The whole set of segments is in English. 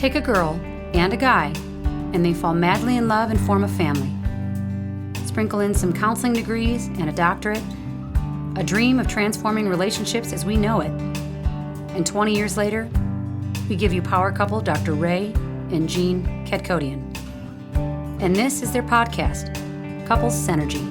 Take a girl and a guy, and they fall madly in love and form a family. Sprinkle in some counseling degrees and a doctorate, a dream of transforming relationships as we know it. And 20 years later, we give you power couple Dr. Ray and Jean Kadkodian. And this is their podcast, Couples Synergy.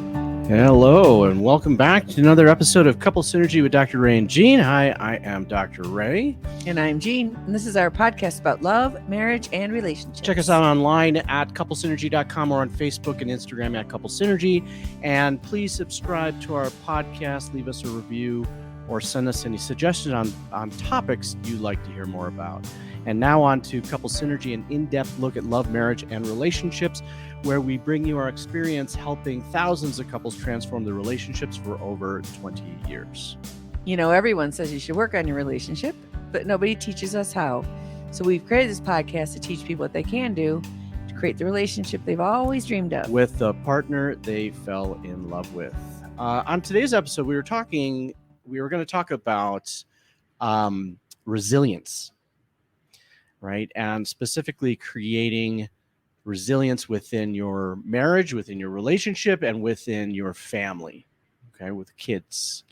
Hello, and welcome back to another episode of Couple Synergy with Dr. Ray and Jean. Hi, I am Dr. Ray. And I'm Jean, and this is our podcast about love, marriage, and relationships. Check us out online at couplesynergy.com or on Facebook and Instagram at Couple Synergy. And please subscribe to our podcast, leave us a review, or send us any suggestions on topics you'd like to hear more about. And now on to Couple Synergy, an in-depth look at love, marriage, and relationships, where we bring you our experience helping thousands of couples transform their relationships for over 20 years. You know, everyone says you should work on your relationship, but nobody teaches us how. So we've created this podcast to teach people what they can do to create the relationship they've always dreamed of. With the partner they fell in love with. On today's episode, we were going to talk about resilience, right? And specifically creating resilience within your marriage, within your relationship, and within your family, okay, with kids.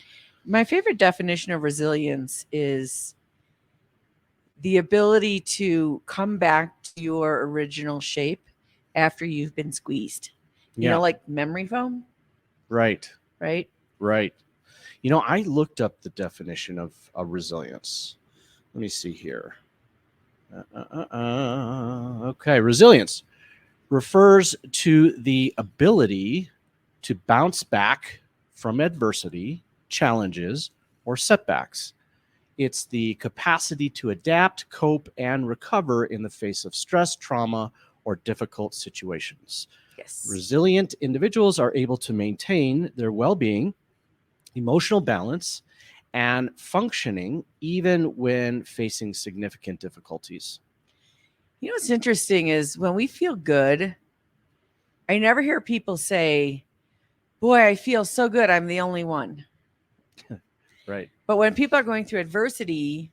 My favorite definition of resilience is the ability to come back to your original shape after you've been squeezed. You know, like memory foam? Right. Right? Right. You know, I looked up the definition of resilience. Let me see here. Okay, resilience refers to the ability to bounce back from adversity, challenges, or setbacks. It's the capacity to adapt, cope, and recover in the face of stress, trauma, or difficult situations. Yes. Resilient individuals are able to maintain their well-being, emotional balance, and functioning even when facing significant difficulties. You know what's interesting is when we feel good, I never hear people say, boy, I feel so good, I'm the only one. Right. But when people are going through adversity,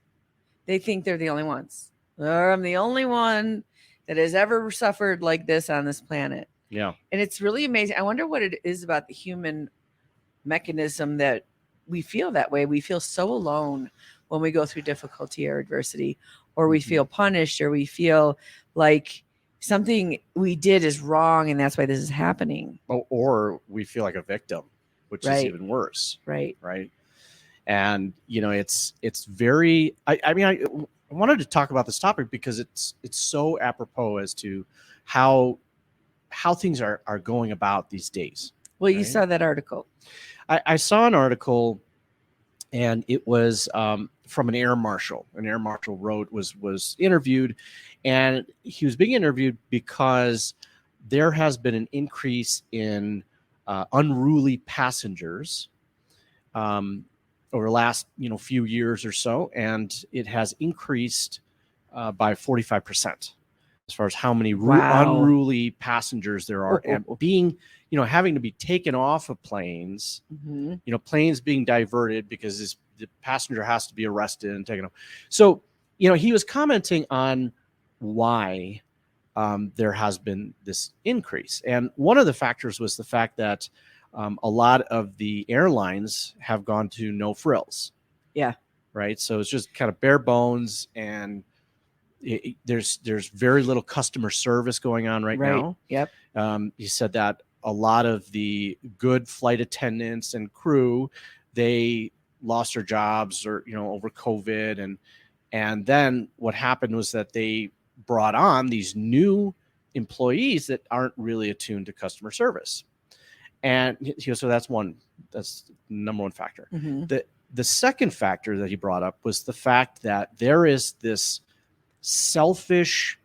they think they're the only ones. Or I'm the only one that has ever suffered like this on this planet. Yeah. And it's really amazing. I wonder what it is about the human mechanism that we feel that way. We feel so alone when we go through difficulty or adversity, or we feel punished, or we feel like something we did is wrong and that's why this is happening. Or we feel like a victim, which is even worse. Right. Right. And, you know, it's very, I wanted to talk about this topic because it's so apropos as to how things are going about these days. Well, you saw that article. I saw an article, and it was from an air marshal. An air marshal was interviewed, and he was being interviewed because there has been an increase in unruly passengers over the last few years or so, and it has increased by 45% as far as how many unruly passengers there are, and being having to be taken off of planes. Planes being diverted because the passenger has to be arrested and taken off. So he was commenting on why there has been this increase, and one of the factors was the fact that a lot of the airlines have gone to no frills. Yeah. Right. So it's just kind of bare bones, and there's very little customer service going on right now. Yep. He said that a lot of the good flight attendants and crew, they lost their jobs or over COVID, and then what happened was that they brought on these new employees that aren't really attuned to customer service. And so that's the number one factor. The second factor that he brought up was the fact that there is this selfish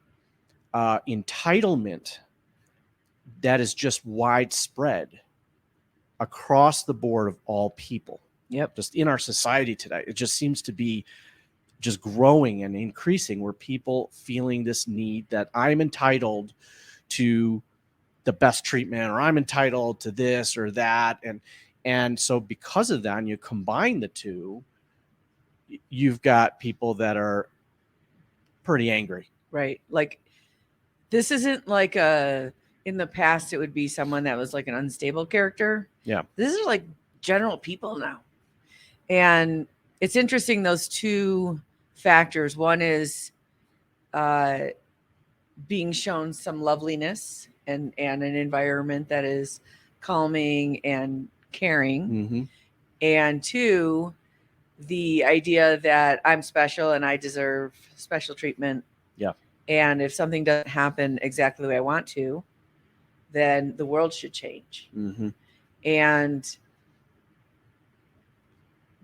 entitlement that is just widespread across the board of all people. Yep. Just in our society today, it just seems to be just growing and increasing, where people feeling this need that I'm entitled to the best treatment, or I'm entitled to this or that. And so because of that, and you combine the two, you've got people that are pretty angry Right. Like this isn't like in the past, it would be someone that was like an unstable character. Yeah. This is like general people now. And it's interesting, those two factors. One is being shown some loveliness and an environment that is calming and caring. Mm-hmm. And two, the idea that I'm special and I deserve special treatment. Yeah. And if something doesn't happen exactly the way I want to, then the world should change. Mm-hmm. And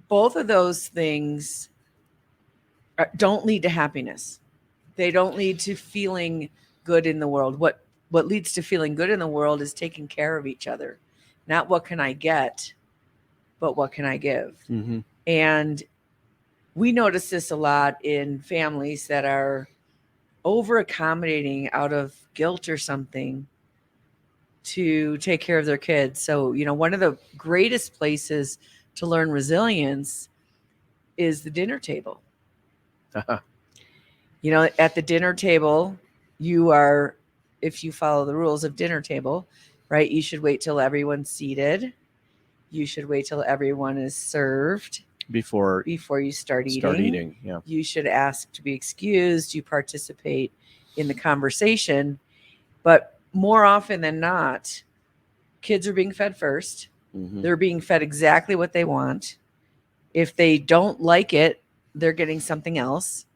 both of those things don't lead to happiness. They don't lead to feeling good in the world. What leads to feeling good in the world is taking care of each other. Not what can I get, but what can I give? Mm-hmm. And we notice this a lot in families that are over accommodating out of guilt or something to take care of their kids. So, one of the greatest places to learn resilience is the dinner table. At the dinner table, you are, if you follow the rules of dinner table, right, you should wait till everyone's seated. You should wait till everyone is served before you start eating. Yeah. You should ask to be excused. You participate in the conversation. But more often than not, kids are being fed first. Mm-hmm. They're being fed exactly what they want. If they don't like it, they're getting something else.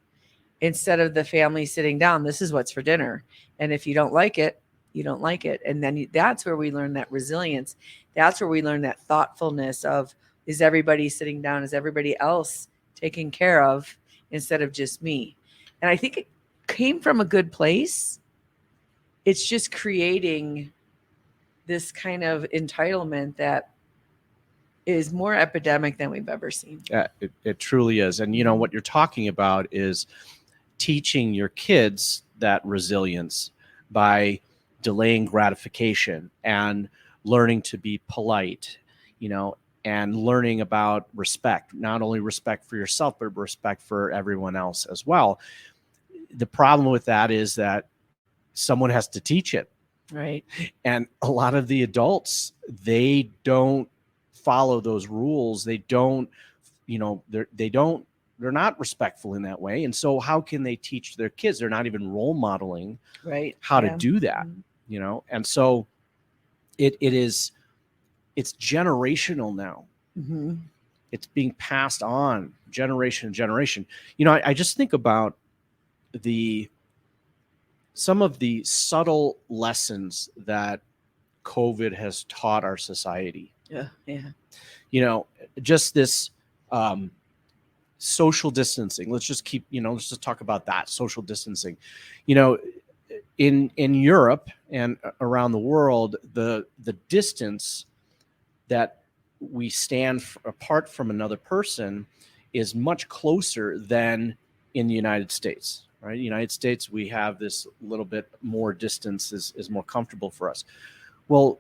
Instead of the family sitting down, this is what's for dinner. And if you don't like it, you don't like it. And then that's where we learn that resilience. That's where we learn that thoughtfulness of, is everybody sitting down? Is everybody else taken care of instead of just me? And I think it came from a good place. It's just creating this kind of entitlement that is more epidemic than we've ever seen. Yeah, it truly is. And what you're talking about is teaching your kids that resilience by delaying gratification and learning to be polite, and learning about respect, not only respect for yourself, but respect for everyone else as well. The problem with that is that someone has to teach it. Right. And a lot of the adults, they don't follow those rules. They don't, they're not respectful in that way. And so how can they teach their kids? They're not even role modeling how to do that, And so it's generational now. Mm-hmm. It's being passed on generation to generation. I just think about some of the subtle lessons that COVID has taught our society. Yeah. Just this social distancing. Let's just talk about that, social distancing. In Europe and around the world, the distance that we stand apart from another person is much closer than in the United States, right? United States, we have this little bit more distance is more comfortable for us. Well,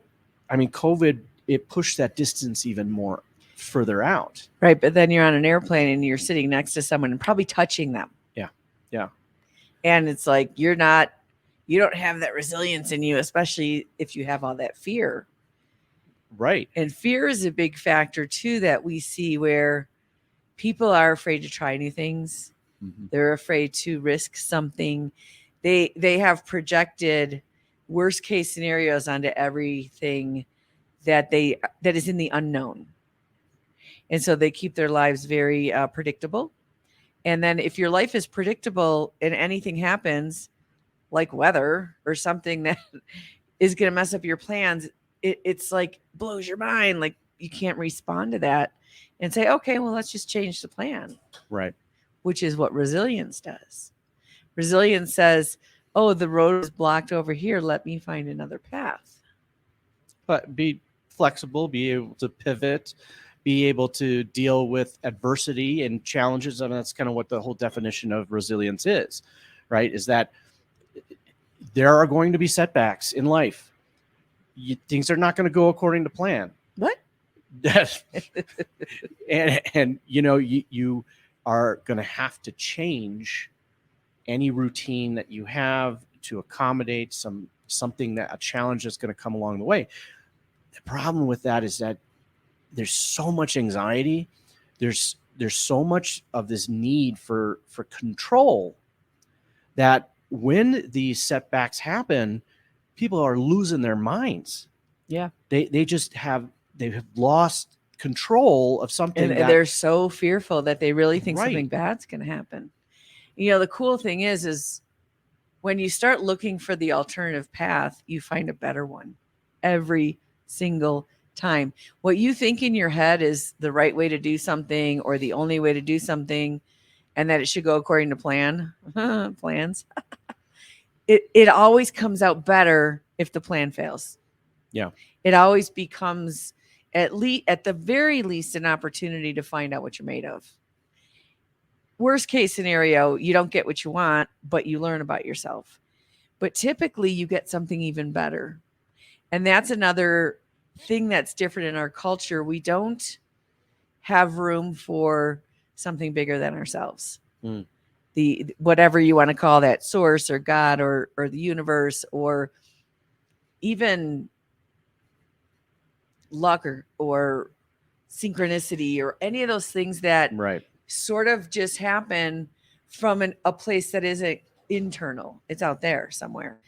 COVID, it pushed that distance even more further out. Right. But then you're on an airplane and you're sitting next to someone and probably touching them. Yeah. Yeah. And it's like, you don't have that resilience in you, especially if you have all that fear. Right. And fear is a big factor too, that we see where people are afraid to try new things. Mm-hmm. They're afraid to risk something. They have projected worst case scenarios onto everything that is in the unknown. And so they keep their lives very predictable. And then if your life is predictable and anything happens, like weather or something that is going to mess up your plans, it's like blows your mind. Like you can't respond to that and say, okay, well, let's just change the plan. Right. Which is what resilience does. Resilience says, oh, the road is blocked over here. Let me find another path. But be flexible, be able to pivot, be able to deal with adversity and challenges. And that's kind of what the whole definition of resilience is, right? Is that there are going to be setbacks in life. Things are not going to go according to plan. What? and you are going to have to change any routine that you have to accommodate something that a challenge that's going to come along the way. The problem with that is that there's so much anxiety. There's so much of this need for control that when these setbacks happen, people are losing their minds. Yeah. They have lost control of something. And they're so fearful that they really think Right. something bad's going to happen. The cool thing is when you start looking for the alternative path, you find a better one every single time. What you think in your head is the right way to do something or the only way to do something, and that it should go according to plans. It always comes out better if the plan fails. Yeah. It always becomes at the very least an opportunity to find out what you're made of. Worst case scenario, you don't get what you want, but you learn about yourself. But typically you get something even better. And that's another thing that's different in our culture. We don't have room for something bigger than ourselves. The whatever you want to call that, source or God or the universe, or even luck or synchronicity or any of those things that right. sort of just happen from a place that isn't internal. It's out there somewhere.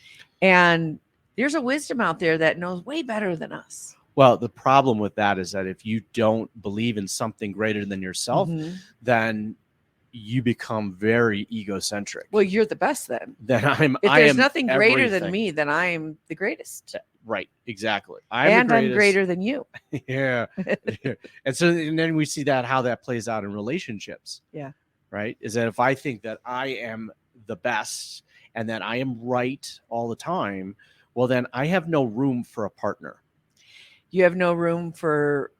And there's a wisdom out there that knows way better than us. Well, the problem with that is that if you don't believe in something greater than yourself, then you become very egocentric. Well, you're the best then. Then if there's nothing greater than me, then I'm the greatest. Right, exactly. I'm greater than you. Yeah. And then we see how that plays out in relationships. Yeah. Right? Is that if I think that I am the best and that I am right all the time, well, then I have no room for a partner. You have no room for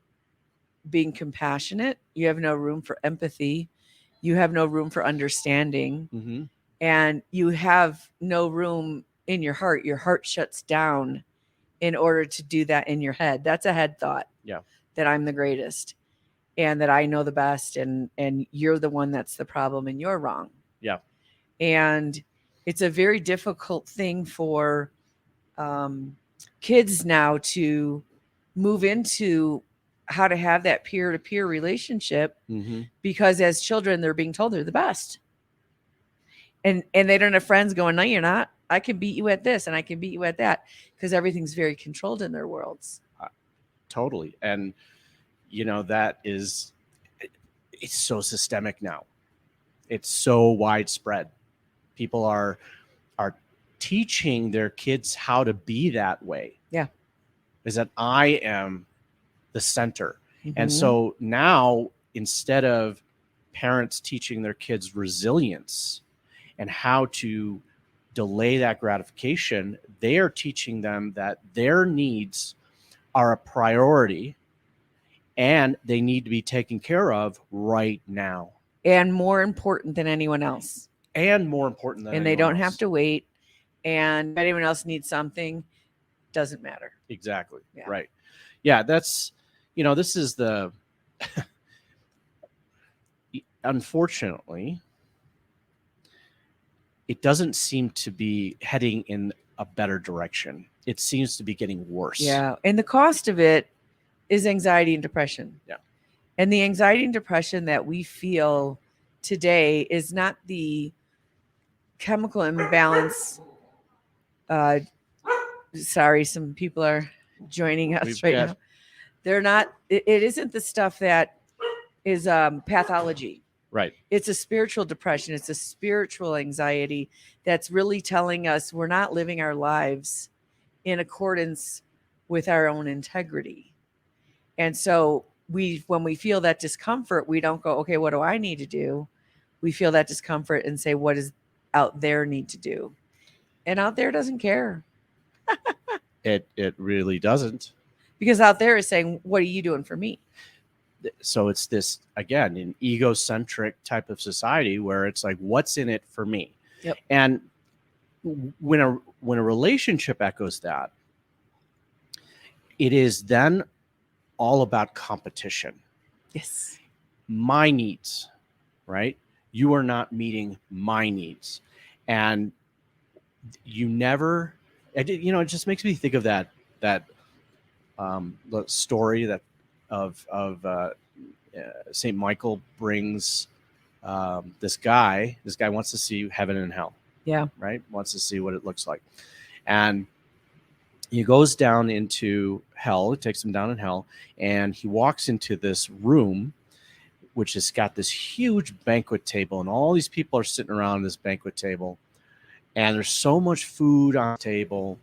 being compassionate. You have no room for empathy. You have no room for understanding. And you have no room in your heart. Your heart shuts down in order to do that in your head. That's a head thought. Yeah. That I'm the greatest and that I know the best and you're the one that's the problem and you're wrong. Yeah. And it's a very difficult thing for kids now to move into how to have that peer-to-peer relationship because as children, they're being told they're the best. And they don't have friends going, no, you're not. I can beat you at this and I can beat you at that because everything's very controlled in their worlds. Totally. And, that it's so systemic now. It's so widespread. People are teaching their kids how to be that way. Yeah. Is that I am the center. And so now instead of parents teaching their kids resilience and how to delay that gratification, they are teaching them that their needs are a priority and they need to be taken care of right now. And more important than anyone else. And more important than anyone else. And they don't have to wait. And if anyone else needs something, doesn't matter. Exactly. Yeah. Right. Yeah, that's, this is the, unfortunately, it doesn't seem to be heading in a better direction. It seems to be getting worse. Yeah. And the cost of it is anxiety and depression. Yeah. And the anxiety and depression that we feel today is not the chemical imbalance. Sorry, some people are joining us now. They're not, it isn't the stuff that is pathology. Right. It's a spiritual depression. It's a spiritual anxiety that's really telling us we're not living our lives in accordance with our own integrity. And so when we feel that discomfort, we don't go, okay, what do I need to do? We feel that discomfort and say, what does out there need to do? And out there doesn't care. It really doesn't. Because out there is saying, what are you doing for me? So it's this, again, an egocentric type of society where it's like, what's in it for me? Yep. And when a relationship echoes that, it is then all about competition. Yes. My needs, right? You are not meeting my needs. And you never, it just makes me think of that the story that of Saint Michael brings this guy wants to see heaven and hell. Yeah. Right. Wants to see what it looks like. And he goes down into hell. It takes him down in hell. And he walks into this room, which has got this huge banquet table. And all these people are sitting around this banquet table. And there's so much food on the table.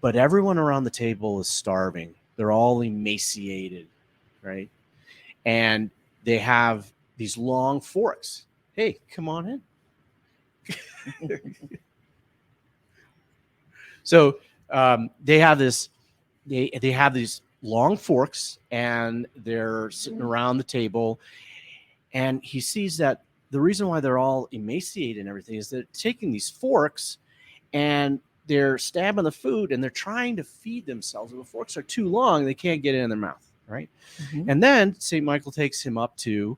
But everyone around the table is starving. They're all emaciated. Right. And they have these long forks. Hey, come on in. So they have this. They have these long forks, and they're sitting around the table. And he sees that the reason why they're all emaciated and everything is they're taking these forks, and they're stabbing the food, and they're trying to feed themselves. And the forks are too long; they can't get it in their mouth. Right. Mm-hmm. And then Saint Michael takes him up to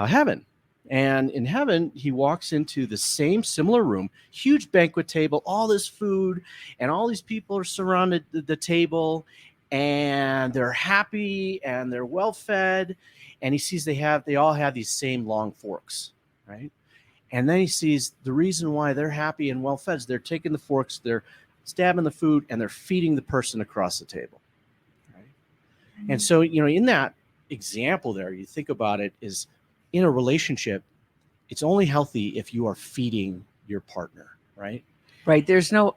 heaven. And in heaven, he walks into the same similar room, huge banquet table, all this food, and all these people are surrounded the table, and they're happy and they're well fed. And he sees they all have these same long forks, right? And then he sees the reason why they're happy and well fed is they're taking the forks, they're stabbing the food, and they're feeding the person across the table, right? Mm-hmm. And so, in that example there, you think about it is, in a relationship, it's only healthy if you are feeding your partner, right? Right. There's no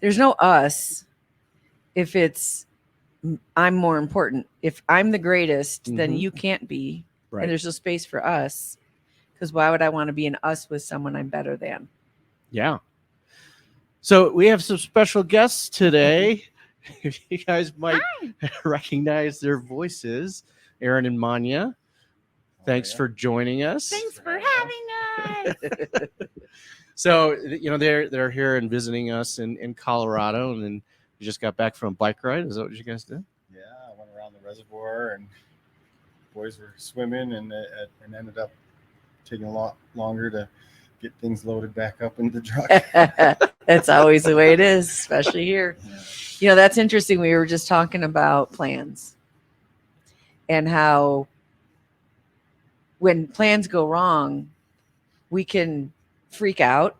us if it's I'm more important. If I'm the greatest, then you can't be. Right. And there's no space for us, because why would I want to be an us with someone I'm better than? Yeah. So we have some special guests today. You guys might recognize their voices, Aaron and Monya. Thanks for joining us. Thanks for having us. So, they're here and visiting us in Colorado, and then you just got back from a bike ride. Is that what you guys did? Yeah, I went around the reservoir, and boys were swimming, and ended up taking a lot longer to get things loaded back up into the truck. That's always the way it is, especially here. Yeah. That's interesting. We were just talking about plans and how when plans go wrong, we can freak out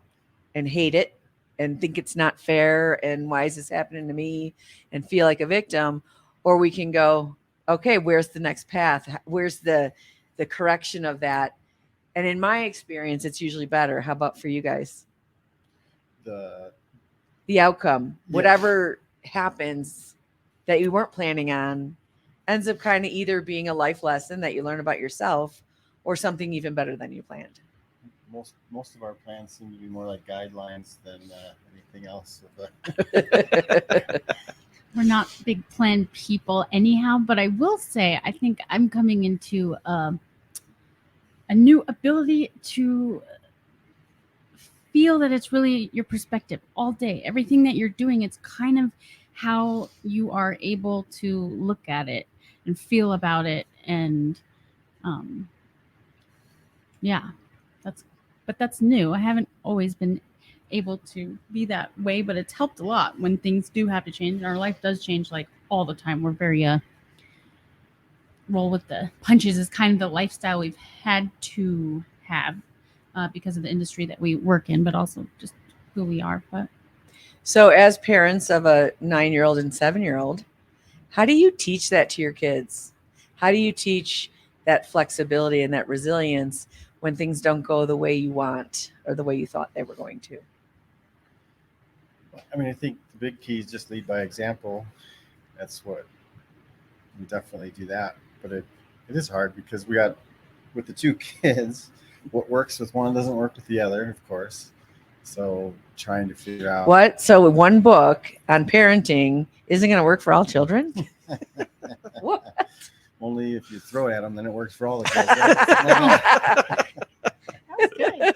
and hate it and think it's not fair and why is this happening to me and feel like a victim. Or we can go, okay, where's the next path? Where's the correction of that? And in my experience, it's usually better. How about for you guys? The outcome, whatever happens that you weren't planning on, ends up kind of either being a life lesson that you learn about yourself or something even better than you planned. Most of our plans seem to be more like guidelines than anything else. We're not big plan people anyhow, but I will say I think I'm coming into a new ability to feel that it's really your perspective all day. Everything that you're doing, it's kind of how you are able to look at it and feel about it. And that's new. I haven't always been able to be that way, but it's helped a lot when things do have to change. And our life does change like all the time. We're very roll with the punches is kind of the lifestyle we've had to have because of the industry that we work in, but also just who we are. But so as parents of a 9-year-old and 7-year-old, how do you teach that to your kids? How do you teach that flexibility and that resilience when things don't go the way you want or the way you thought they were going to? I mean, I think the big key is just lead by example. That's what we definitely do that. But it is hard because we got, with the 2 kids, what works with one doesn't work with the other, of course. So trying to figure out. What? So one book on parenting isn't going to work for all children? What? Only if you throw at them, then it works for all the kids.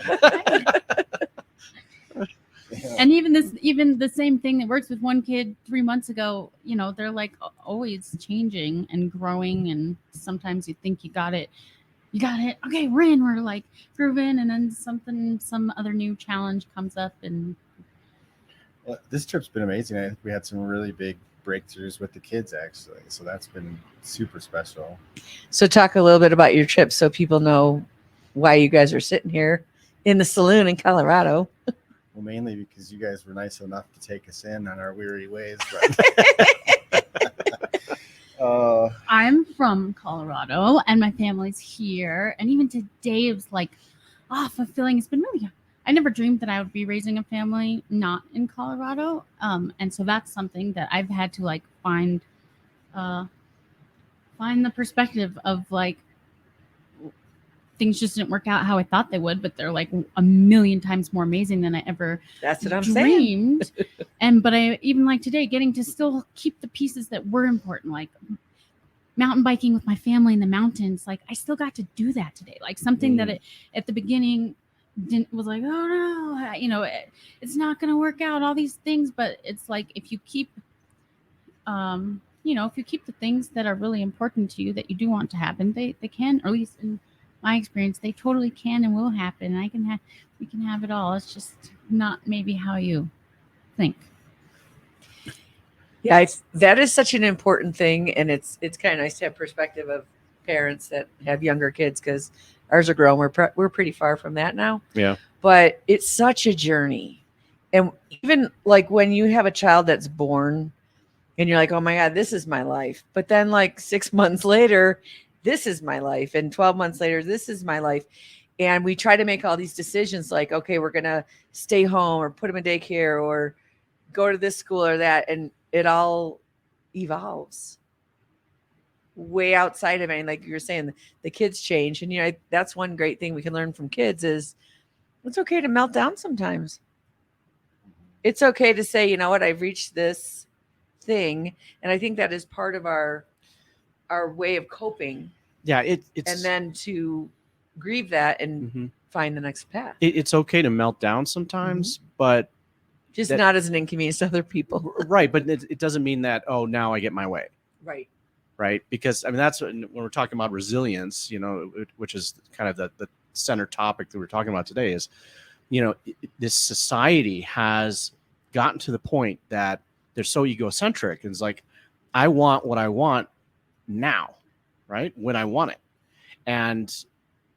Yeah. And even the same thing that works with one kid 3 months ago, they're like always changing and growing. And sometimes you think you got it you got it. Okay, we're in. We're like grooving, and then some other new challenge comes up, and Well, this trip's been amazing. I think we had some really big breakthroughs with the kids, actually. So that's been super special. So talk a little bit about your trip so people know why you guys are sitting here in the saloon in Colorado. Well, mainly because you guys were nice enough to take us in on our weary ways. But, I'm from Colorado, and my family's here. And even today, it was like, fulfilling. It's been really. I never dreamed that I would be raising a family not in Colorado, and so that's something that I've had to like find the perspective of like things just didn't work out how I thought they would, but they're like a million times more amazing than I ever That's what I'm saying. dreamed. But I even like today getting to still keep the pieces that were important, like mountain biking with my family in the mountains. Like I still got to do that today. Like something that at the beginning was like, oh no, it's not going to work out, all these things. But it's like, if you keep, if you keep the things that are really important to you that you do want to happen, they can, or at least in my experience, they totally can and will happen. And we can have it all. It's just not maybe how you think. Yeah, that is such an important thing, and it's kind of nice to have perspective of parents that have younger kids, because ours are grown. We're pretty far from that now. Yeah. But it's such a journey, and even like when you have a child that's born, and you're like, oh my God, this is my life. But then like 6 months later, this is my life, and 12 months later, this is my life. And we try to make all these decisions like, okay, we're gonna stay home or put him in daycare or go to this school or that, and it all evolves way outside of it. And like you were saying, the kids change. And that's one great thing we can learn from kids is it's okay to melt down sometimes. It's okay to say, you know what, I've reached this thing. And I think that is part of our way of coping. Yeah, it's and then to grieve that and find the next path. It's okay to melt down sometimes, but just not as an inconvenience to other people. Right. But it doesn't mean that, oh, now I get my way. Right. Because I mean, that's when we're talking about resilience, which is kind of the center topic that we're talking about today is, this society has gotten to the point that they're so egocentric. And it's like, I want what I want now, right? When I want it. And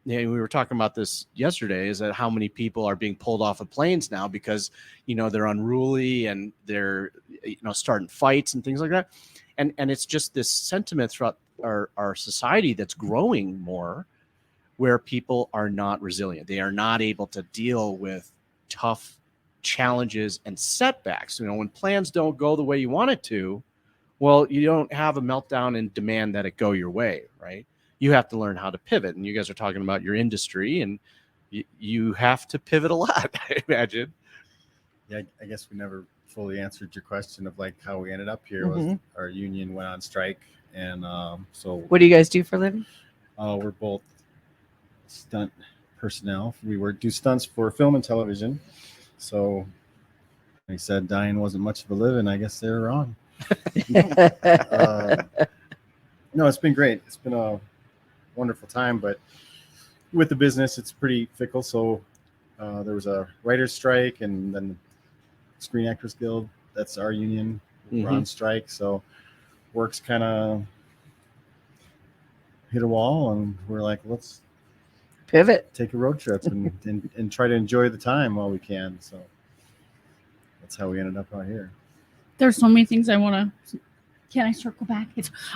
we were talking about this yesterday, is that how many people are being pulled off of planes now because, they're unruly and they're, starting fights and things like that. And it's just this sentiment throughout our society that's growing more, where people are not resilient. They are not able to deal with tough challenges and setbacks. When plans don't go the way you want it to, well, you don't have a meltdown and demand that it go your way, right? You have to learn how to pivot. And you guys are talking about your industry, and you have to pivot a lot, I imagine. Yeah, I guess we never fully answered your question of like how we ended up here. Was our union went on strike, and so what do you guys do for a living? We're both stunt personnel. We do stunts for film and television. So they said dying wasn't much of a living. I guess they were wrong. No, it's been great. It's been a wonderful time, but with the business, it's pretty fickle. So there was a writer's strike, and then the Screen Actors Guild, that's our union, we're on strike. So work's kind of hit a wall, and we're like, let's pivot, take a road trip and try to enjoy the time while we can. So that's how we ended up out here. There's so many things I want to. Can I circle back?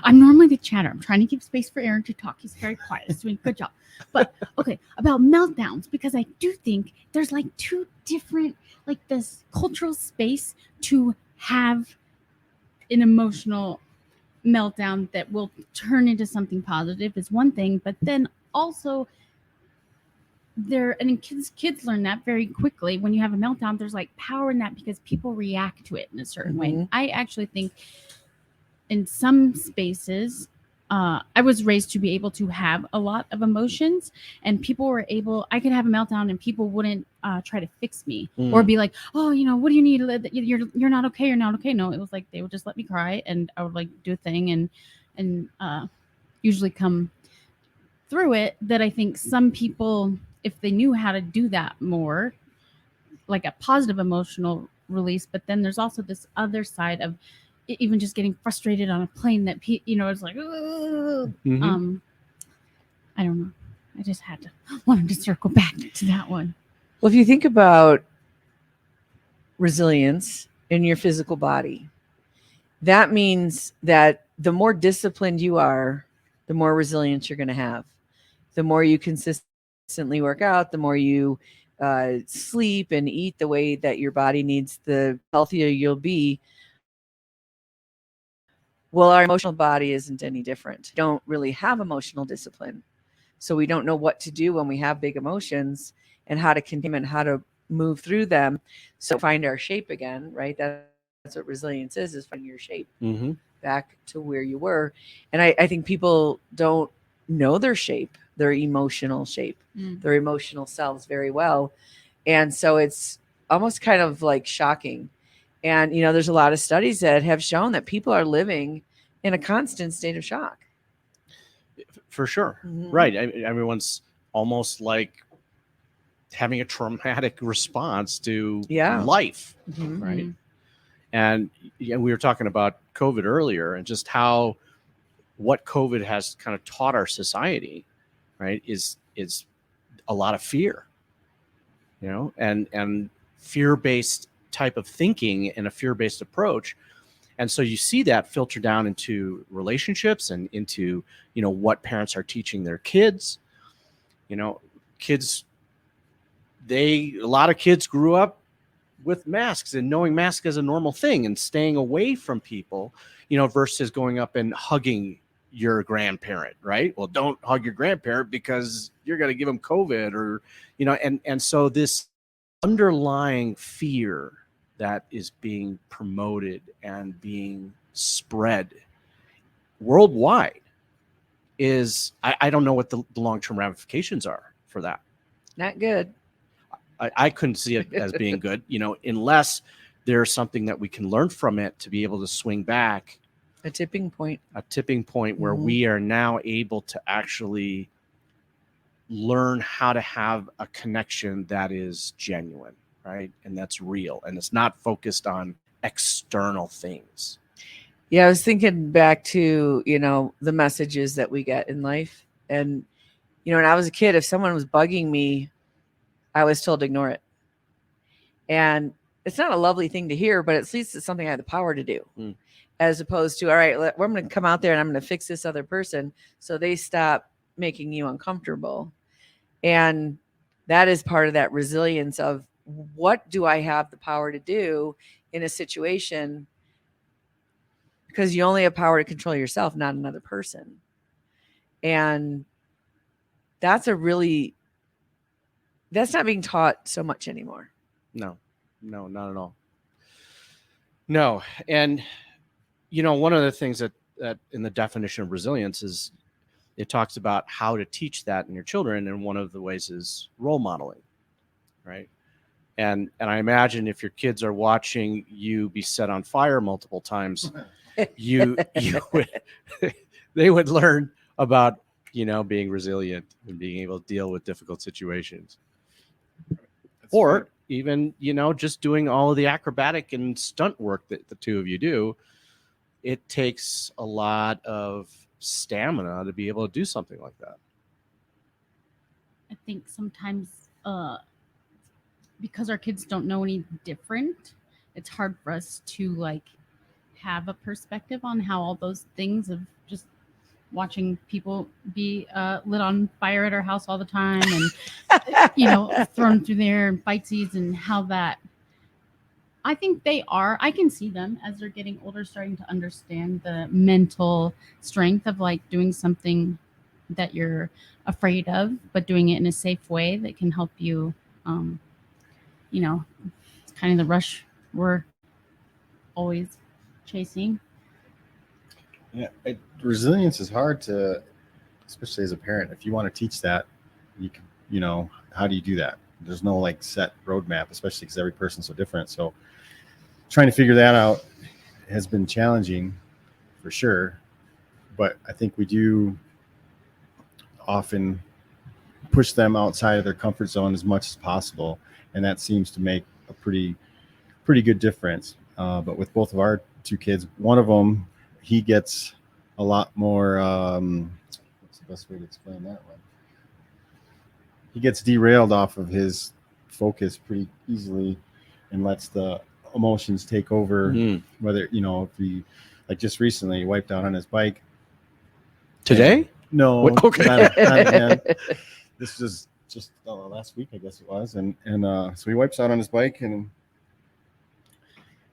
I'm normally the chatter. I'm trying to give space for Aaron to talk. He's very quiet. He's doing a good job. But okay, about meltdowns, because I do think there's like two different, like this cultural space to have an emotional meltdown that will turn into something positive is one thing, but then also kids learn that very quickly. When you have a meltdown, there's like power in that because people react to it in a certain way. I actually think in some spaces, I was raised to be able to have a lot of emotions, and I could have a meltdown and people wouldn't try to fix me or be like, oh, what do you need? You're not okay. You're not okay. No, it was like, they would just let me cry, and I would like do a thing and usually come through it that I think some people, if they knew how to do that more, like a positive emotional release, but then there's also this other side of even just getting frustrated on a plane that it's like, Mhm. I don't know. I just wanted to circle back to that one. Well, if you think about resilience in your physical body, that means that the more disciplined you are, the more resilience you're going to have. The more you consistently work out, the more you sleep and eat the way that your body needs, the healthier you'll be. Well, our emotional body isn't any different. We don't really have emotional discipline. So we don't know what to do when we have big emotions and how to contain them and how to move through them. So find our shape again, right? That's what resilience is finding your shape Mm-hmm. back to where you were. And I think people don't know their shape, their emotional shape, their emotional selves very well. And so it's almost kind of like shocking. And, there's a lot of studies that have shown that people are living in a constant state of shock. For sure. Mhm. Right. Everyone's almost like having a traumatic response to Yeah. life. Mhm. Right. Mhm. And we were talking about COVID earlier and just how what COVID has kind of taught our society, right, is a lot of fear, and fear-based type of thinking and a fear-based approach. And so you see that filter down into relationships and into, what parents are teaching their kids. Kids, a lot of kids grew up with masks and knowing masks as a normal thing and staying away from people, versus going up and hugging your grandparent, right? Well, don't hug your grandparent because you're going to give them COVID or, and so this underlying fear that is being promoted and being spread worldwide is, I don't know what the long-term ramifications are for that. Not good. I couldn't see it as being good, unless there's something that we can learn from it to be able to swing back A tipping point. where Mhm. we are now able to actually learn how to have a connection that is genuine, right? And that's real. And it's not focused on external things. Yeah, I was thinking back to, the messages that we get in life. And, when I was a kid, if someone was bugging me, I was told to ignore it. And it's not a lovely thing to hear, but at least it's something I had the power to do. Mm. As opposed to, all right, I'm going to come out there and I'm going to fix this other person so they stop making you uncomfortable. And that is part of that resilience of what do I have the power to do in a situation? Because you only have power to control yourself, not another person. And that's not being taught so much anymore. No, not at all. No. And, one of the things that in the definition of resilience is it talks about how to teach that in your children. And one of the ways is role modeling, right? And I imagine if your kids are watching you be set on fire multiple times, they would learn about, being resilient and being able to deal with difficult situations. That's Or right. even, just doing all of the acrobatic and stunt work that the two of you do. It takes a lot of stamina to be able to do something like that. I think sometimes because our kids don't know any different, it's hard for us to have a perspective on how all those things of just watching people be lit on fire at our house all the time and thrown through there and fight seeds, and how that I think I can see them as they're getting older starting to understand the mental strength of doing something that you're afraid of, but doing it in a safe way that can help you. It's kind of the rush we're always chasing. Yeah, resilience is hard to, especially as a parent. If you want to teach that, you can, how do you do that? There's no set roadmap, especially because every person's so different. So trying to figure that out has been challenging for sure. But I think we do often push them outside of their comfort zone as much as possible, and that seems to make a pretty good difference. But with both of our two kids, one of them, he gets a lot more. What's the best way to explain that one? He gets derailed off of his focus pretty easily, and lets the emotions take over. Whether if he, like just recently, he wiped out on his bike. Today? No, Okay. not again. This was just last week, I guess it was, and so he wipes out on his bike, and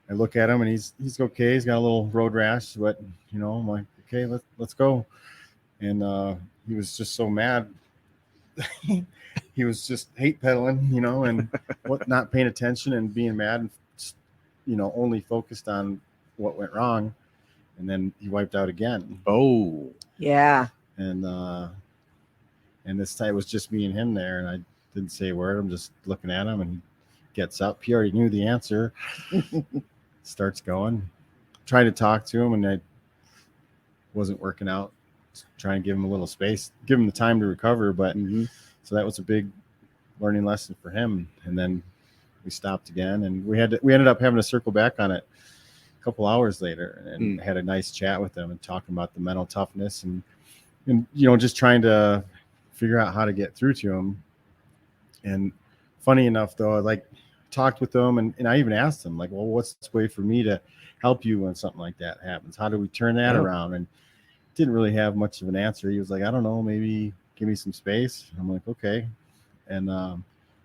I look at him, and he's okay. He's got a little road rash, but I'm like, okay, let's go. And he was just so mad. He was just hate pedaling, and not paying attention and being mad, and only focused on what went wrong. And then he wiped out again. Oh, Yeah. And this time it was just me and him there, and I didn't say a word. I'm just looking at him, and he gets up. He already knew the answer. Starts going, trying to talk to him, and I wasn't working out. Trying to give him a little space, give him the time to recover. But so that was a big learning lesson for him. And then we stopped again, and we ended up having to circle back on it a couple hours later, and had a nice chat with him and talking about the mental toughness and just trying to figure out how to get through to him. And funny enough, though, I like talked with him, and I even asked him, like, well, what's the way for me to help you when something like that happens? How do we turn that around? And didn't really have much of an answer. He was like, I don't know, maybe give me some space. I'm like, okay. And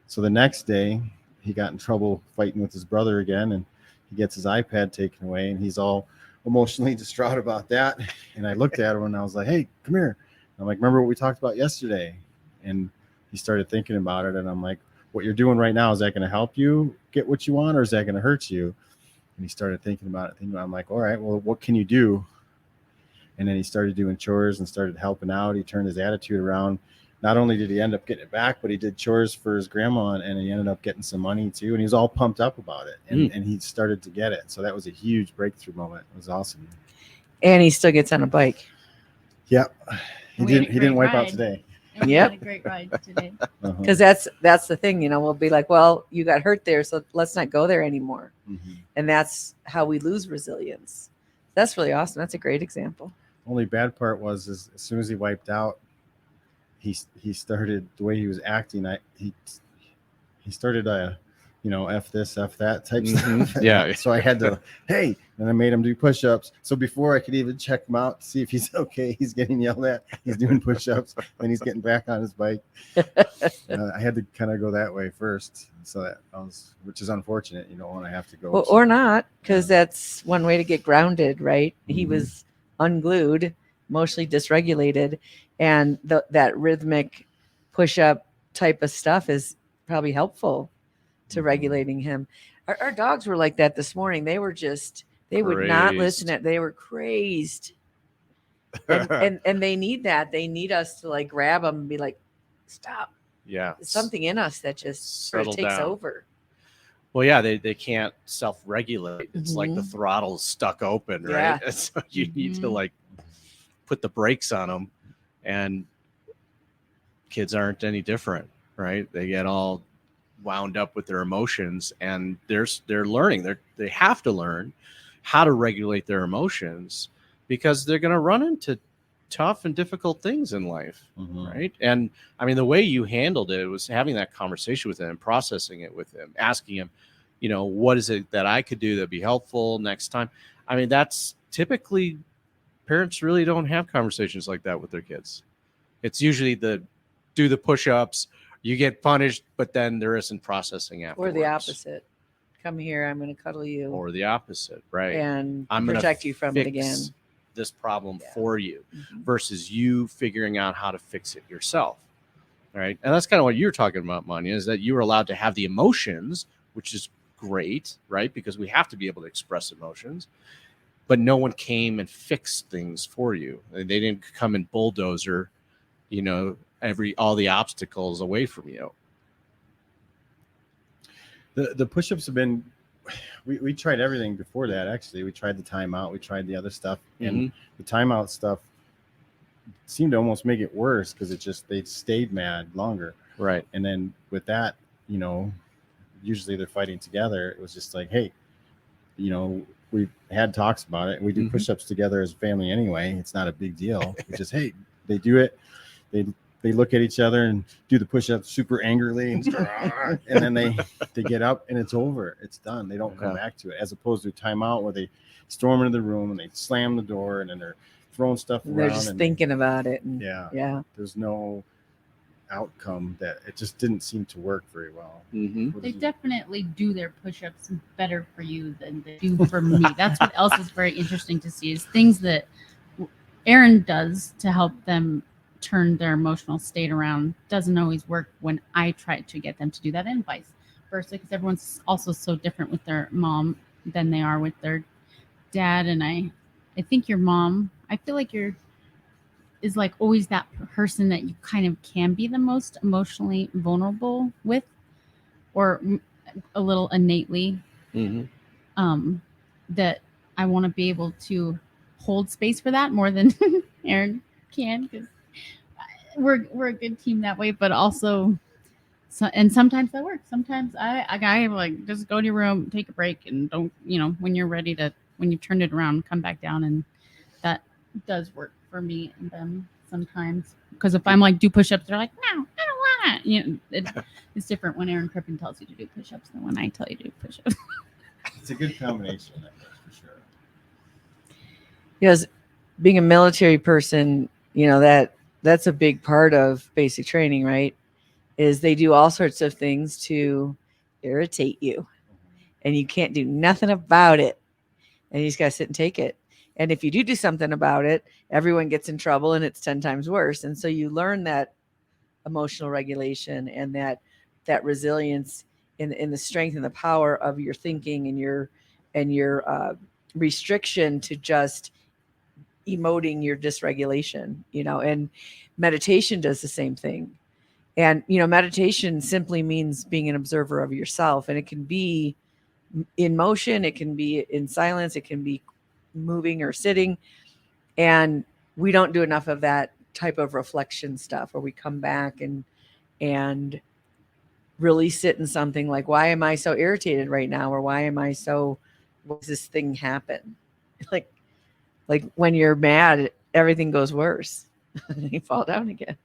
so the next day he got in trouble fighting with his brother again, and he gets his iPad taken away, and he's all emotionally distraught about that. And I looked at him, and I was like, hey, come here. I'm like, remember what we talked about yesterday? And he started thinking about it, and I'm like, what you're doing right now, is that going to help you get what you want, or is that going to hurt you? And he started thinking about it. I'm like, all right, well, what can you do? And then he started doing chores and started helping out. He turned his attitude around. Not only did he end up getting it back, but he did chores for his grandma, and he ended up getting some money too. And he was all pumped up about it, and he started to get it. So that was a huge breakthrough moment. It was awesome. And he still gets on a bike. Yep. He We had a didn't great wipe out ride. today. And we Yep. had a great ride today. Because that's the thing, we'll be like, well, you got hurt there, so let's not go there anymore. And that's how we lose resilience. That's really awesome. That's a great example. Only bad part was as soon as he wiped out, he started, the way he was acting, he started F this, F that type stuff. Yeah. So I had to, hey, and I made him do push-ups. So before I could even check him out to see if he's okay, he's getting yelled at. He's doing push-ups, and he's getting back on his bike. I had to kind of go that way first. So that was, which is unfortunate. You don't want to have to go. Well, or not, because that's one way to get grounded, right? He was unglued, emotionally dysregulated, and that rhythmic push-up type of stuff is probably helpful to regulating him. Our dogs were like that this morning. They were just, they would not listen. They were crazed. And they need that. They need us to like grab them and be like, stop. Yeah. There's something in us that just sort of Settle takes down. over. Well, yeah, they can't self-regulate. It's like the throttle's stuck open, right? Yeah. So you need to like put the brakes on them, and kids aren't any different, right? They get all wound up with their emotions, and they're learning. They have to learn how to regulate their emotions, because they're going to run into tough and difficult things in life, right? And I mean, the way you handled it was having that conversation with him, processing it with him, asking him, what is it that I could do that'd be helpful next time? I mean, that's typically, parents really don't have conversations like that with their kids. It's usually do the push-ups, you get punished, but then there isn't processing afterwards. Or the opposite. Come here, I'm going to cuddle you. Or the opposite, right? And I'm gonna protect you from it fix again. this problem for you, versus you figuring out how to fix it yourself, right? And that's kind of what you're talking about, Monya, is that you were allowed to have the emotions, which is great, right? Because we have to be able to express emotions, but no one came and fixed things for you. They didn't come and bulldozer, all the obstacles away from you. The push-ups have been, we tried everything before that. Actually, we tried the timeout, we tried the other stuff, and the timeout stuff seemed to almost make it worse because they stayed mad longer. Right. And then with that, usually they're fighting together. It was just like, hey, we had talks about it. We do Mhm. push-ups together as a family anyway. It's not a big deal. It's just, hey, they do it. They look at each other and do the push-ups super angrily, and then they get up and it's over. It's done. They don't come back to it, as opposed to a timeout where they storm into the room and they slam the door and then they're throwing stuff around. They're just thinking about it. And yeah. There's no outcome. That it just didn't seem to work very well. Mm-hmm. They definitely do their push-ups better for you than they do for me. That's what else is very interesting to see, is things that Aaron does to help them turn their emotional state around doesn't always work when I try to get them to do that, and vice versa, because everyone's also so different with their mom than they are with their dad. And I think your mom, I feel like is like always that person that you kind of can be the most emotionally vulnerable with, or a little innately. Mm-hmm. That I want to be able to hold space for that more than Aaron can, because we're a good team that way. But also, and sometimes that works. Sometimes I like, just go to your room, take a break, and don't, when you're ready to, when you've turned it around, come back down. And that does work for me and them sometimes. Because if I'm like, do push-ups, they're like, no, I don't want to. It's different when Aaron Crippen tells you to do push-ups than when I tell you to do push-ups. It's a good combination, I guess, for sure. Because being a military person, that's a big part of basic training, right? Is they do all sorts of things to irritate you, and you can't do nothing about it, and you just gotta sit and take it. And if you do something about it, everyone gets in trouble, and it's 10 times worse. And so you learn that emotional regulation and that resilience in the strength and the power of your thinking and your restriction to just emoting your dysregulation, and meditation does the same thing. And, meditation simply means being an observer of yourself. And it can be in motion, it can be in silence, it can be moving or sitting. And we don't do enough of that type of reflection stuff where we come back and really sit in something like, why am I so irritated right now? Or why does this thing happen? Like when you're mad, everything goes worse. And you fall down again.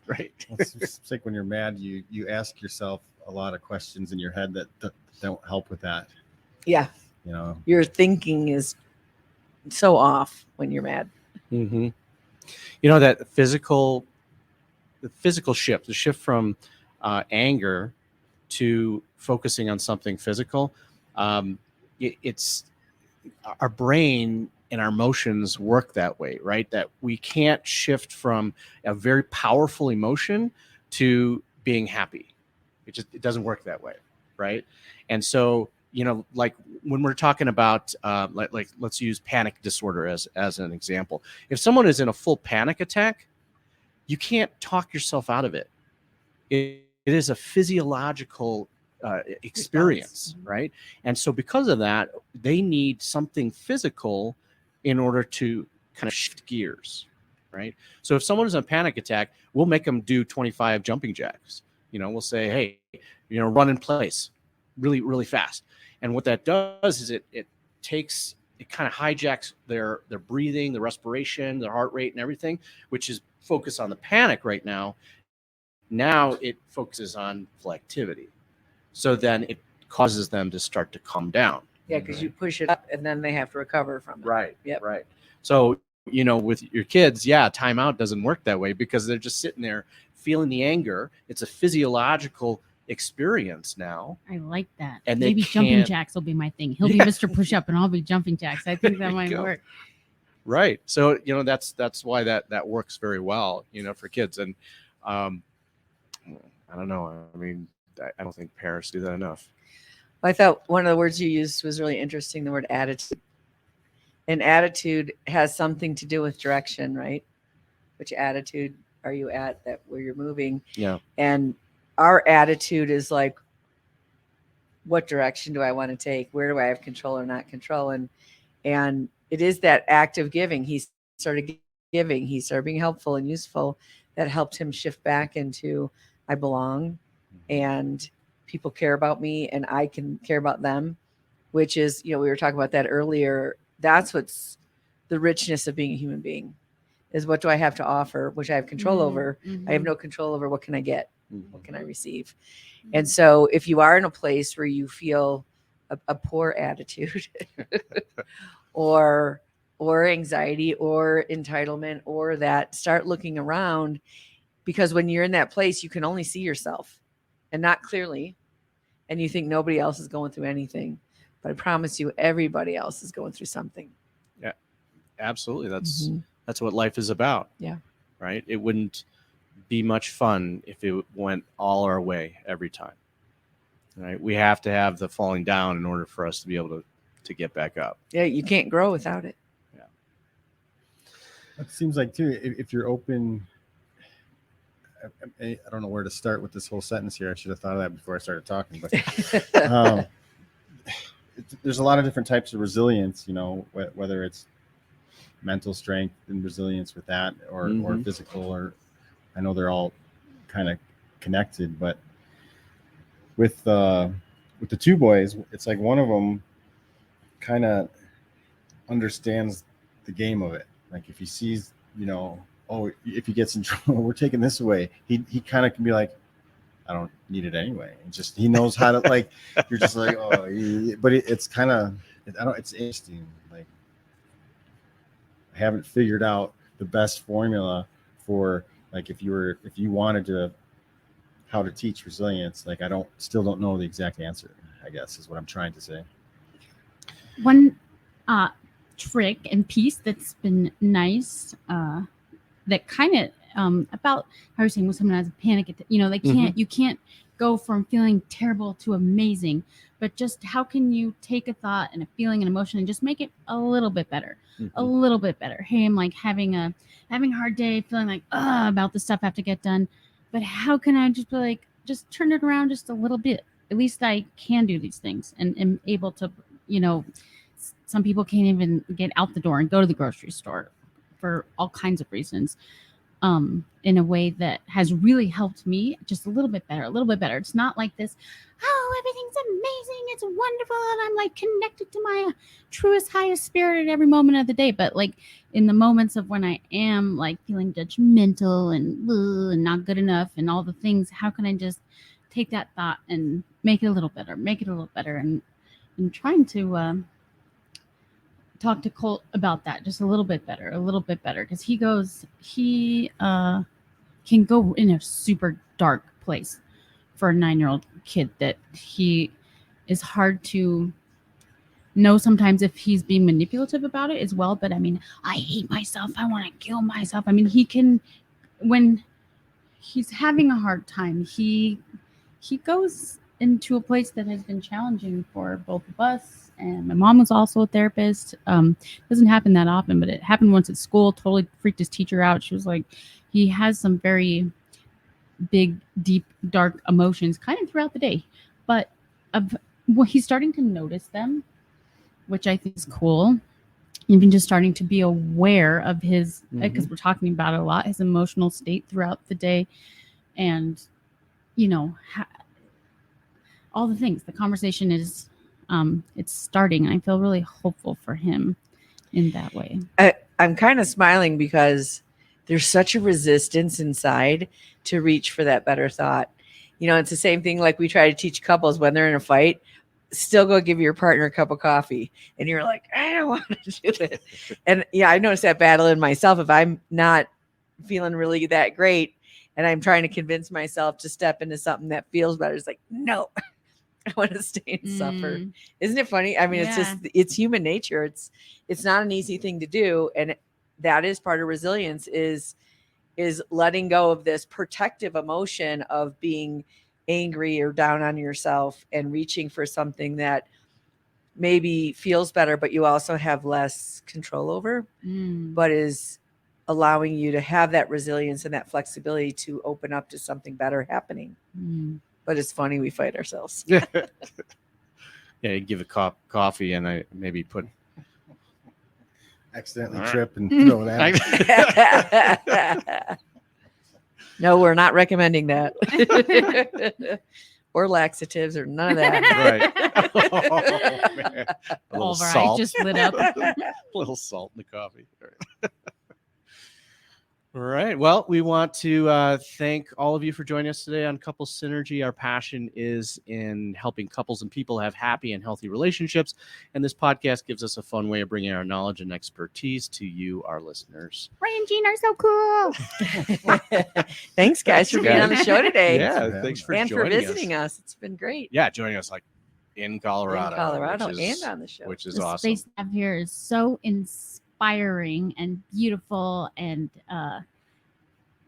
Right. It's like when you're mad, you ask yourself a lot of questions in your head that don't help with that. Yeah. Your thinking is so off when you're mad. Mm-hmm. That the physical shift, the shift from anger to focusing on something physical. It's our brain and our emotions work that way, right? That we can't shift from a very powerful emotion to being happy. It doesn't work that way, right? And so, like when we're talking about, like let's use panic disorder as an example. If someone is in a full panic attack, you can't talk yourself out of it. It is a physiological experience, right? And so because of that, they need something physical in order to kind of shift gears, right? So if someone is in a panic attack, we'll make them do 25 jumping jacks. We'll say, hey, run in place really, really fast. And what that does is it kind of hijacks their breathing, the respiration, their heart rate and everything, which is focused on the panic right now. Now it focuses on full activity. So then it causes them to start to calm down. Yeah, because you push it up and then they have to recover from it. Right. Yep. Right. So, with your kids, timeout doesn't work that way because they're just sitting there feeling the anger. It's a physiological experience now. I like that. And maybe jumping jacks will be my thing. He'll be Mr. Push Up and I'll be jumping jacks. I think that might work. Right. So, that's why that works very well, for kids. And I don't know. I mean, I don't think parents do that enough. I thought one of the words you used was really interesting, the word attitude. And attitude has something to do with direction, right? Which attitude are you at, that where you're moving? Yeah. And our attitude is like, what direction do I want to take? Where do I have control or not control? And it is that act of giving. He started giving. He started being helpful and useful. That helped him shift back into I belong, and people care about me, and I can care about them, which is, we were talking about that earlier. That's what's the richness of being a human being, is what do I have to offer, which I have control over. I have no control over what can I get, what can I receive. And so if you are in a place where you feel a poor attitude or anxiety or entitlement or that, start looking around, because when you're in that place, you can only see yourself and not clearly. And you think nobody else is going through anything, but I promise you, everybody else is going through something. Yeah, absolutely. That's what life is about. Yeah. Right. It wouldn't be much fun if it went all our way every time. Right. We have to have the falling down in order for us to be able to get back up. Yeah. You can't grow without it. Yeah. It seems like too, if you're open, I don't know where to start with this whole sentence here. I should have thought of that before I started talking, but there's a lot of different types of resilience, whether it's mental strength and resilience with that or physical, or I know they're all kind of connected, but with the two boys, it's like one of them kind of understands the game of it. Like if he sees, if he gets in trouble, we're taking this away. He kind of can be like, I don't need it anyway. And just, he knows how to, like, you're just like, but it's kind of, it's interesting. Like, I haven't figured out the best formula for, like, if you wanted to, how to teach resilience. Like, still don't know the exact answer, I guess is what I'm trying to say. One trick and piece that's been nice, that kind of about how you're saying when someone has a panic attack, they can't, you can't go from feeling terrible to amazing, but just how can you take a thought and a feeling and emotion and just make it a little bit better, a little bit better. Hey, I'm like having a hard day, feeling like about the stuff I have to get done, but how can I just be like, just turn it around just a little bit? At least I can do these things and am able to, some people can't even get out the door and go to the grocery store for all kinds of reasons, in a way that has really helped me just a little bit better. It's not like this, everything's amazing, it's wonderful, and I'm like connected to my truest, highest spirit at every moment of the day. But like in the moments of when I am like feeling judgmental and not good enough and all the things, how can I just take that thought and make it a little better, and trying to talk to Colt about that just a little bit better, because he can go in a super dark place for a 9-year-old kid that he is hard to know sometimes if he's being manipulative about it as well. But I mean, I hate myself, I want to kill myself. I mean, he can, when he's having a hard time, he goes into a place that has been challenging for both of us. And my mom was also a therapist. Doesn't happen that often, but it happened once at school. Totally freaked his teacher out. She was like, he has some very big, deep, dark emotions kind of throughout the day. But he's starting to notice them, which I think is cool. Even just starting to be aware of his, because we're talking about it a lot, his emotional state throughout the day. And, all the things. The conversation is, it's starting. I feel really hopeful for him in that way. I'm kind of smiling because there's such a resistance inside to reach for that better thought. It's the same thing like we try to teach couples when they're in a fight. Still go give your partner a cup of coffee. And you're like, I don't want to do it. And yeah, I noticed that battle in myself. If I'm not feeling really that great and I'm trying to convince myself to step into something that feels better, it's like, no. I want to stay and suffer. Isn't it funny? I mean, it's human nature. It's not an easy thing to do. And that is part of resilience is letting go of this protective emotion of being angry or down on yourself and reaching for something that maybe feels better, but you also have less control over, but is allowing you to have that resilience and that flexibility to open up to something better happening. But it's funny, we fight ourselves. Yeah, you give a coffee and I maybe put accidentally trip and throw that. No, we're not recommending that. Or laxatives or none of that. Right. Oh, man. A little All right, salt. just lit up. A little salt in the coffee. All right. All right. Well, we want to thank all of you for joining us today on Couples Synergy. Our passion is in helping couples and people have happy and healthy relationships. And this podcast gives us a fun way of bringing our knowledge and expertise to you, our listeners. Ray and Jean are so cool. Thanks, guys, for being on the show today. Yeah. Thanks for and for joining visiting us. us. It's been great. Yeah. Joining us like in Colorado. And on the show. Which is The awesome. space we have here is so inspiring and beautiful, and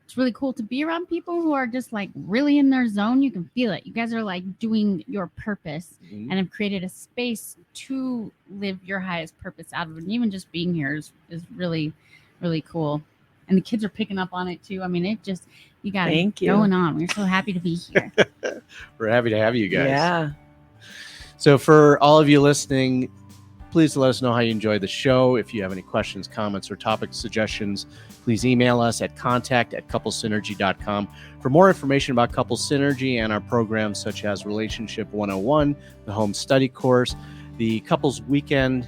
it's really cool to be around people who are just like really in their zone. You can feel it. You guys are like doing your purpose Mhm. and have created a space to live your highest purpose out of it. And even just being here is really, really cool. And the kids are picking up on it too. I mean, you got Thank it you. going on. We're so happy to be here. We're happy to have you guys. Yeah. So for all of you listening, please let us know how you enjoyed the show. If you have any questions, comments, or topic suggestions, please email us at contact@couplesynergy.com. For more information about Couple Synergy and our programs such as Relationship 101, the Home Study Course, the Couples Weekend,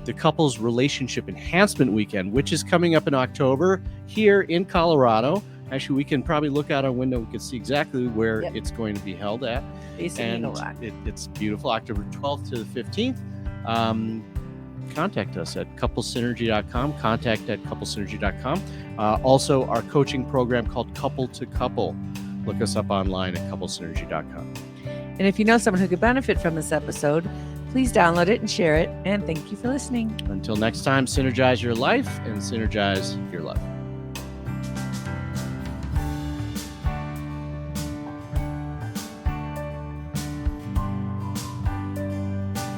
the Couples Relationship Enhancement Weekend, which is coming up in October here in Colorado. Actually, we can probably look out our window. We can see exactly where Yep. it's going to be held at. Facing And Eagle Rock. it's beautiful. October 12th to the 15th. Contact us at couplesynergy.com. Contact@couplesynergy.com. Also, our coaching program called Couple to Couple. Look us up online at couplesynergy.com. And if you know someone who could benefit from this episode, please download it and share it. And thank you for listening. Until next time, synergize your life and synergize your love.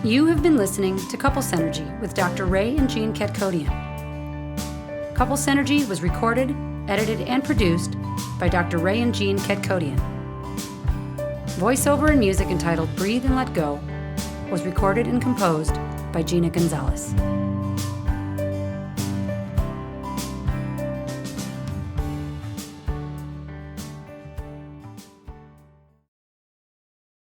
You have been listening to Couple Synergy with Dr. Ray and Jean Ketkodian. Couple Synergy was recorded, edited, and produced by Dr. Ray and Jean Ketkodian. Voiceover and music entitled Breathe and Let Go was recorded and composed by Gina Gonzalez.